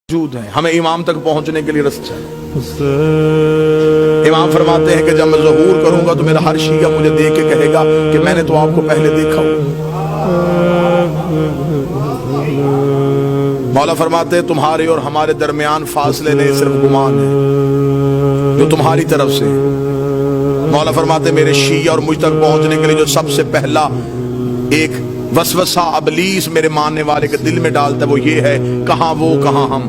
موجود ہیں، ہمیں امام تک پہنچنے کے لیے رستہ ہے۔ امام فرماتے ہیں کہ جب میں ظہور کروں گا تو میرا ہر شیعہ مجھے دیکھ کے کہے گا کہ میں نے تو آپ کو پہلے دیکھا ہوں۔ مولا فرماتے ہیں تمہارے اور ہمارے درمیان فاصلے نہیں، صرف گمان ہے جو تمہاری طرف سے ہے۔ مولا فرماتے ہیں میرے شیعہ اور مجھ تک پہنچنے کے لیے جو سب سے پہلا ایک وسوسہ ابلیس میرے ماننے والے کے دل میں ڈالتا ہے وہ یہ ہے، کہاں وہ کہاں ہم۔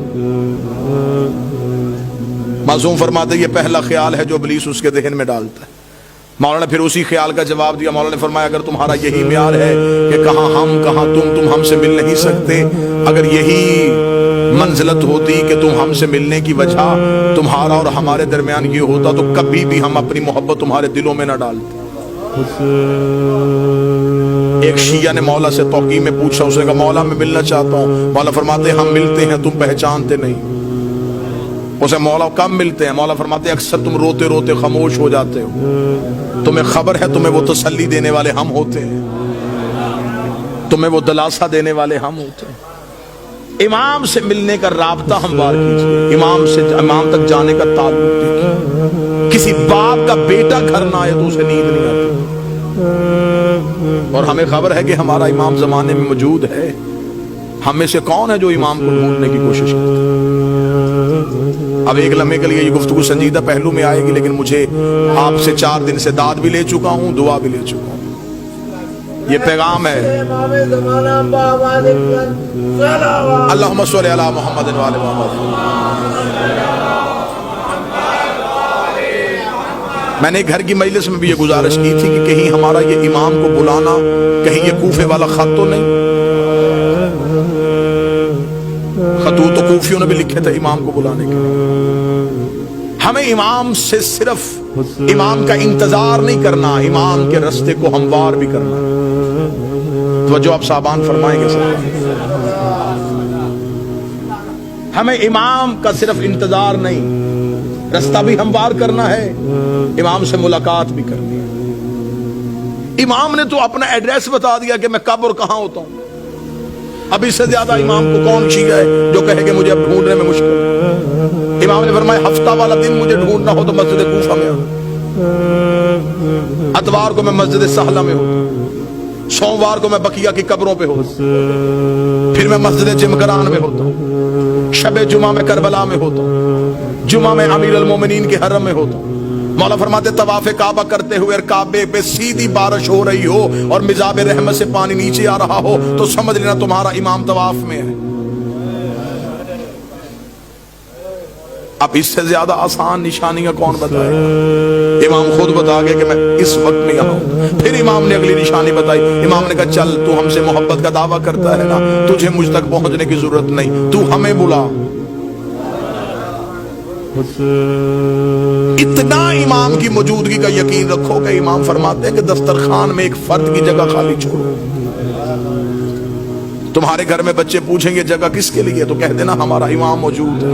معصوم فرماتے ہیں یہ پہلا خیال ہے جو ابلیس اس کے ذہن میں ڈالتا ہے۔ مولا نے پھر اسی خیال کا جواب دیا، مولا نے فرمایا اگر تمہارا یہی معیار ہے کہ کہاں ہم کہاں تم ہم سے مل نہیں سکتے، اگر یہی منزلت ہوتی کہ تم ہم سے ملنے کی وجہ تمہارا اور ہمارے درمیان یہ ہوتا تو کبھی بھی ہم اپنی محبت تمہارے دلوں میں نہ ڈالتے۔ ایک شیعہ نے مولا سے توقیع میں پوچھا، اس نے کہا مولا میں ملنا چاہتا ہوں۔ مولا فرماتے ہیں ہم ملتے ہیں تم پہچانتے نہیں۔ اسے مولا کم ملتے ہیں، مولا فرماتے ہیں اکثر تم روتے روتے خاموش ہو جاتے ہو، تمہیں خبر ہے تمہیں وہ تسلی دینے والے ہم ہوتے ہیں، تمہیں وہ دلاسا دینے والے ہم ہوتے ہیں۔ امام سے ملنے کا رابطہ ہموار کیجئے، امام سے امام تک جانے کا تعلق دیکھیے۔ کسی باپ کا بیٹا گھر نہ آئے تو اسے نیند نہیں آتی، اور ہمیں خبر ہے کہ ہمارا امام زمانے میں موجود ہے۔ ہم میں سے کون ہے جو امام کو ڈھونڈنے کی کوشش کرتا ہے؟ اب ایک لمحے کے لیے یہ گفتگو سنجیدہ پہلو میں آئے گی، لیکن مجھے آپ سے 4 دن سے داد بھی لے چکا ہوں، دعا بھی لے چکا ہوں۔ یہ پیغام ہے اللہم صلی علی محمد و آل محمد۔ میں نے گھر کی مجلس میں بھی یہ گزارش کی تھی کہ کہیں ہمارا یہ امام کو بلانا کہیں یہ کوفے والا خط تو نہیں۔ خطوط تو کوفیوں نے بھی لکھے تھے امام کو بلانے کے لیے۔ ہمیں امام سے صرف امام کا انتظار نہیں کرنا، امام کے رستے کو ہموار بھی کرنا۔ توجہ آپ صاحبان فرمائیں گے سب۔ ہمیں امام کا صرف انتظار نہیں، رستہ بھی ہموار کرنا ہے، امام سے ملاقات بھی کرنی ہے۔ امام نے تو اپنا ایڈریس بتا دیا کہ میں کب اور کہاں ہوتا ہوں۔ اب اس سے زیادہ امام کو کون شیعہ ہے جو کہے کہ مجھے اب ڈھونڈنے میں مشکل ہے؟ امام نے فرمایا ہفتہ والا دن مجھے ڈھونڈنا ہو تو مسجد کوفہ میں ہوں، اتوار کو میں مسجد سہلہ میں ہوں، سوموار کو میں بقیہ کی قبروں پہ ہوتا ہوں، پھر میں مسجد جمکران میں ہوتا ہوں، شب جمعہ میں کربلا میں ہوتا ہوں، جمعہ میں امیر المومنین کے حرم میں ہوتا ہوں۔ مولا فرماتے طواف کعبہ کرتے ہوئے کعبے پہ سیدھی بارش ہو رہی ہو اور مزاب رحمت سے پانی نیچے آ رہا ہو تو سمجھ لینا تمہارا امام طواف میں ہے۔ اب اس سے زیادہ آسان نشانیاں کون بتائے؟ امام خود بتا گئے کہ میں اس وقت میں یہاں ہوں۔ پھر امام نے اگلی نشانی بتائی، امام نے کہا چل تو ہم سے محبت کا دعویٰ کرتا ہے نا، تجھے مجھ تک پہنچنے کی ضرورت نہیں، تو ہمیں بلا۔ اتنا امام کی موجودگی کا یقین رکھو کہ امام فرماتے ہیں کہ دسترخوان میں ایک فرد کی جگہ خالی چھوڑو۔ تمہارے گھر میں بچے پوچھیں گے جگہ کس کے لیے تو کہہ دینا ہمارا امام موجود ہے۔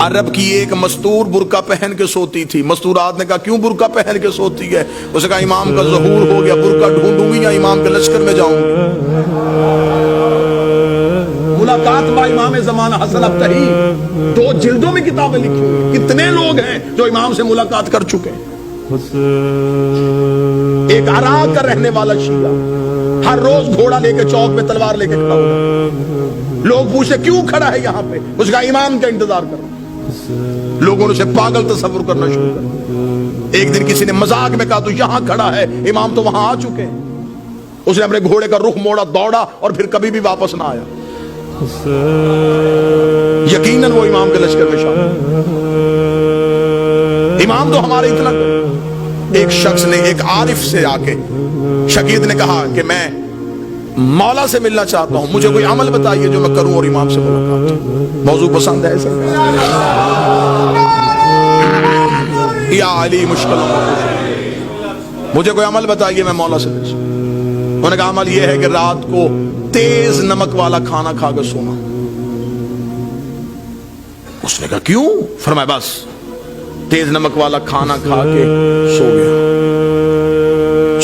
عرب کی ایک مستور برقع پہن کے سوتی تھی، مستورات نے کہا کیوں برقع پہن کے سوتی ہے؟ اس نے کہا امام کا ظہور ہو گیا، برقع ڈھونڈوں گی یا امام کے لشکر میں جاؤں گی؟ ملاقات با امام زمانہ حسن ابتہی 2 جلدوں میں کتابیں لکھی ہوئی۔ کتنے لوگ ہیں جو امام سے ملاقات کر چکے ہیں؟ ایک عراق کا رہنے والا شیعہ ہر روز گھوڑا لے کے چوک پہ تلوار لے کے کھڑا ہوتا، لوگ پوچھتے کیوں کھڑا ہے یہاں پہ؟ اس کا امام کا انتظار کر رہا۔ لوگوں نے اسے پاگل تصور کرنا شروع کر۔ ایک دن کسی نے مذاق میں کہا تو یہاں کھڑا ہے، امام تو وہاں آ چکے ہیں۔ اس نے اپنے گھوڑے کا رخ موڑا، دوڑا اور پھر کبھی بھی واپس نہ آیا۔ یقیناً وہ امام کے لشکر میں شامل۔ امام تو ہمارے اتنا کرے۔ ایک شخص نے ایک عارف سے آ کے شاگرد نے کہا کہ میں مولا سے ملنا چاہتا ہوں، مجھے کوئی عمل بتائیے جو میں کروں اور امام سے ملاقات۔ موضوع پسند ہے سر؟ یا علی مشکل، مجھے کوئی عمل بتائیے میں مولا سے مل سکوں۔ انہوں نے کہا عمل یہ ہے کہ رات کو تیز نمک والا کھانا کھا کے سونا۔ اس نے کہا کیوں؟ فرمایا بس تیز نمک والا کھانا کھا کے سو گیا،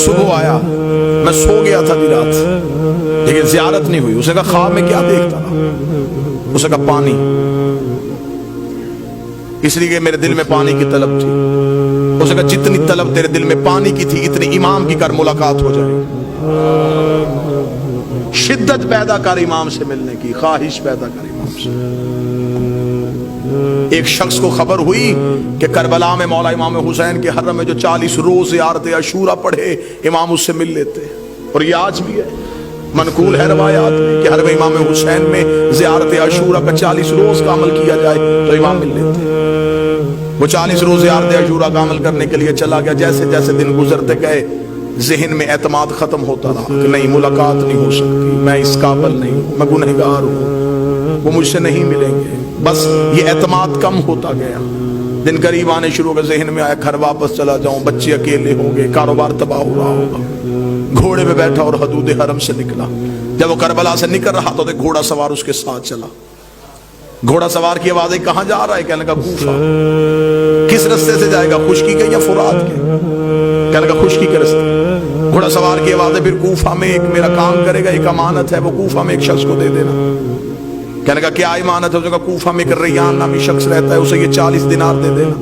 صبح آیا میں سو گیا تھا دی رات، لیکن زیارت نہیں ہوئی. اس نے کہا خواب میں کیا دیکھتا رہا؟ اس نے کہا پانی، اس لیے کہ میرے دل میں پانی کی طلب تھی. اس نے کہا جتنی طلب تیرے دل میں پانی کی تھی اتنی امام کی کر ملاقات ہو جائے. شدت پیدا کر امام سے ملنے کی، خواہش پیدا کر امام سے. ایک شخص کو خبر ہوئی کہ کربلا میں مولا امام حسین کے حرم میں جو 40 روز زیارت عاشورہ پڑھے امام اس سے مل لیتے. اور یہ آج بھی ہے، منقول ہے روایات میں کہ حرم امام حسین میں زیارت عاشورہ کا 40 روز کا عمل کیا جائے تو امام مل لیتے. وہ 40 روز زیارت عاشورہ کا عمل کرنے کے لیے چلا گیا. جیسے جیسے دن گزرتے گئے ذہن میں اعتماد ختم ہوتا رہا کہ نہیں، ملاقات نہیں ہو سکتی، میں اس قابل نہیں ہوں، میں گنہگار ہوں، وہ مجھ سے نہیں ملیں گے. بس یہ اعتماد کم ہوتا گیا. دن قریب آنے شروع ہو گئے. ذہن میں آیا گھر واپس چلا جاؤں، بچے اکیلے ہو گئے، کاروبار تباہ ہو رہا ہوگا. گھوڑے پہ بیٹھا اور حدود حرم سے نکلا. جب وہ کربلا سے نکل رہا تو گھوڑا سوار اس کے ساتھ چلا. گھوڑا سوار کی آواز آئی کہاں جا رہا ہے؟ کہنے لگا کوفہ. کس رستے سے جائے گا، خشکی کے یا فرات کے؟ کہنے لگا خشکی کے رستے. گھوڑا سوار کی آواز ہے پھر کوفہ میں ایک میرا کام کرے گا، ایک امانت ہے، وہ کوفہ میں ایک شخص کو دے دینا. کہنے لگا کیا امانت ہے؟ اس نے کہا کوفہ میں ایک ریان نامی شخص رہتا ہے، اسے یہ 40 دینار دے دینا.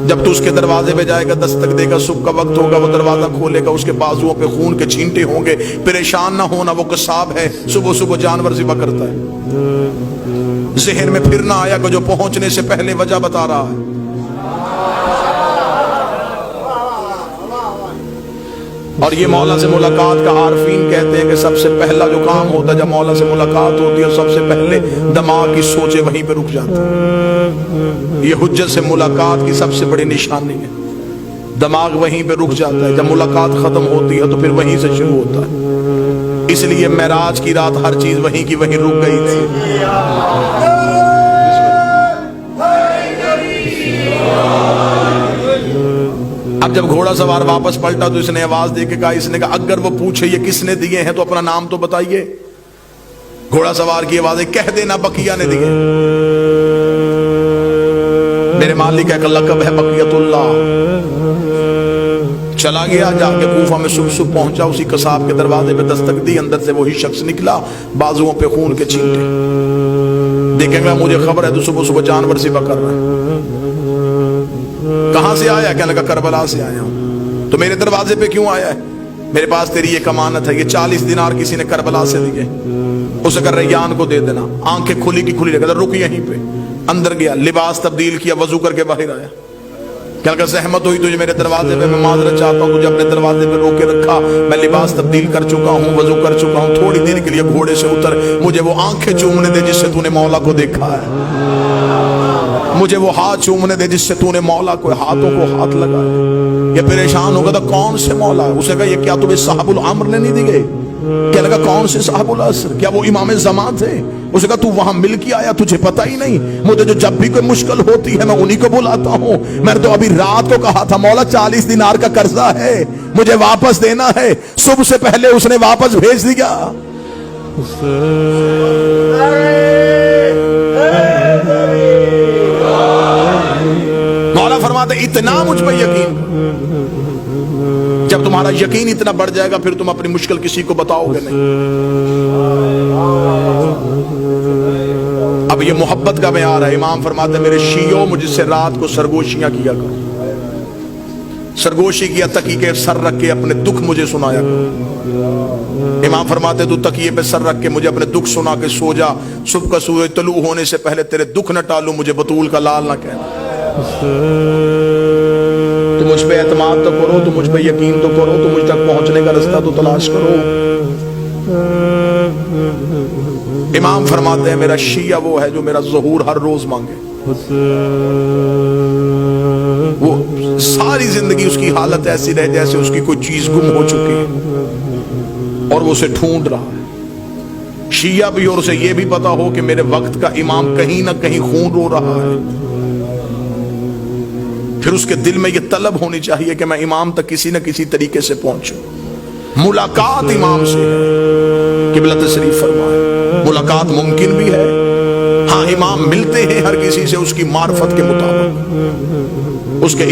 جب تو اس کے دروازے پہ جائے گا، دستک دے گا، صبح کا وقت ہوگا، وہ دروازہ کھولے گا، اس کے بازوؤں پہ خون کے چھینٹے ہوں گے. پریشان نہ ہونا، وہ قصاب ہے، صبح صبح جانور ذبح کرتا ہے. ذہن میں پھر نہ آیا کہ جو پہنچنے سے پہلے وجہ بتا رہا ہے. اور یہ مولا سے ملاقات کا عارفین کہتے ہیں کہ سب سے پہلا جو کام ہوتا ہے جب مولا سے ملاقات ہوتی ہے، سب سے پہلے دماغ کی سوچیں وہیں پہ رک جاتی ہیں. یہ حجت سے ملاقات کی سب سے بڑی نشانی ہے. دماغ وہیں پہ رک جاتا ہے. جب ملاقات ختم ہوتی ہے تو پھر وہیں سے شروع ہوتا ہے. اس لیے معراج کی رات ہر چیز وہیں کی وہیں رک گئی تھی. اب جب گھوڑا سوار واپس پلٹا تو اس نے آواز دے کے کہا، اس نے کہا اگر وہ پوچھے یہ کس نے دیے ہیں تو اپنا نام تو بتائیے. گھوڑا سوار کی آواز ہے کہہ دینا بقیہ نے دیے. میرے مالک کا لقب ہے بقیت اللہ. چلا گیا، جا کے کوفہ میں صبح پہنچا. اسی قصاب کے دروازے پہ دستک دی، اندر سے وہی شخص نکلا، بازوؤں پہ خون کے چھینٹے. دیکھیں گا مجھے خبر ہے تو صبح صبح جانور ذبح کر رہا ہے. کہاں سے آیا؟ کہنے لگا کربلا سے آیا ہوں. تو میرے دروازے پہ کیوں آیا ہے؟ میرے پاس تیری ایک امانت ہے، یہ 40 دینار کسی نے کربلا سے دیے، اسے کر ریان کو دے دینا. آنکھیں کھلی کی کھلی رکھ، رک یہیں پہ. اندر گیا، لباس تبدیل کیا، وضو کر کے باہر آیا. کہنے لگا زحمت ہوئی تجھے میرے دروازے پہ، میں معذرت چاہتا ہوں، تجھے اپنے دروازے پہ روک کے رکھا. میں لباس تبدیل کر چکا ہوں، وضو کر چکا ہوں. تھوڑی دیر کے لیے گھوڑے سے اتر، مجھے وہ آنکھیں چومنے دے جس سے تو نے مولا کو دیکھا ہے. مجھے وہ ہاتھ چومنے دے جس سے تو نے مولا کو ہاتھوں کو ہاتھ لگا. یہ پریشان ہوگا تھا کون سے مولا ہے؟ اسے کہا یہ کیا تمہیں صاحب العمر نے نہیں دی گئی؟ کیا لگا کون سے صاحب العصر؟ کیا وہ امام زمان تھے؟ اسے کہا تو وہاں مل کے آیا، تجھے پتہ ہی نہیں؟ مجھے جو جب بھی کوئی مشکل ہوتی ہے میں انہی کو بلاتا ہوں. میں نے تو ابھی رات کو کہا تھا مولا 40 دینار کا قرضہ ہے، مجھے واپس دینا ہے. صبح سے پہلے اس نے واپس بھیج دیا. مولا فرماتے اتنا مجھ پہ یقین. جب تمہارا یقین اتنا بڑھ جائے گا پھر تم اپنی مشکل کسی کو بتاؤ گے نہیں. اب یہ محبت کا معیار ہے. امام فرماتے میرے شیعوں مجھ سے رات کو سرگوشیاں کیا کرو. سرگوشی کیا، تکیے کے سر رکھ کے اپنے دکھ مجھے سنایا کرو. امام فرماتے تو تکیے پہ سر رکھ کے مجھے اپنے دکھ سنا کے سو جا. صبح کا سورج طلوع ہونے سے پہلے تیرے دکھ نہ ٹالوں، مجھے بطول کا لال نہ کہنا. تو مجھ پہ اعتماد تو کرو، تو مجھ پہ یقین تو کرو، تو مجھ تک پہنچنے کا رستہ تو تلاش کرو. امام فرماتے ہیں میرا شیعہ وہ ہے جو میرا ظہور ہر روز مانگے. وہ ساری زندگی اس کی حالت ایسی رہے جیسے اس کی کوئی چیز گم ہو چکی ہے اور وہ اسے ڈھونڈ رہا ہے. شیعہ بھی اور اسے یہ بھی پتا ہو کہ میرے وقت کا امام کہیں نہ کہیں خون رو رہا ہے. پھر اس کے دل میں یہ طلب ہونی چاہیے کہ میں امام تک کسی نہ کسی طریقے سے پہنچوں. ملاقات امام سے ہے. قبلہ تشریف فرمائے ملاقات ممکن بھی ہے. ہاں امام ملتے ہیں ہر کسی سے اس کی معرفت کے مطابق، اس کے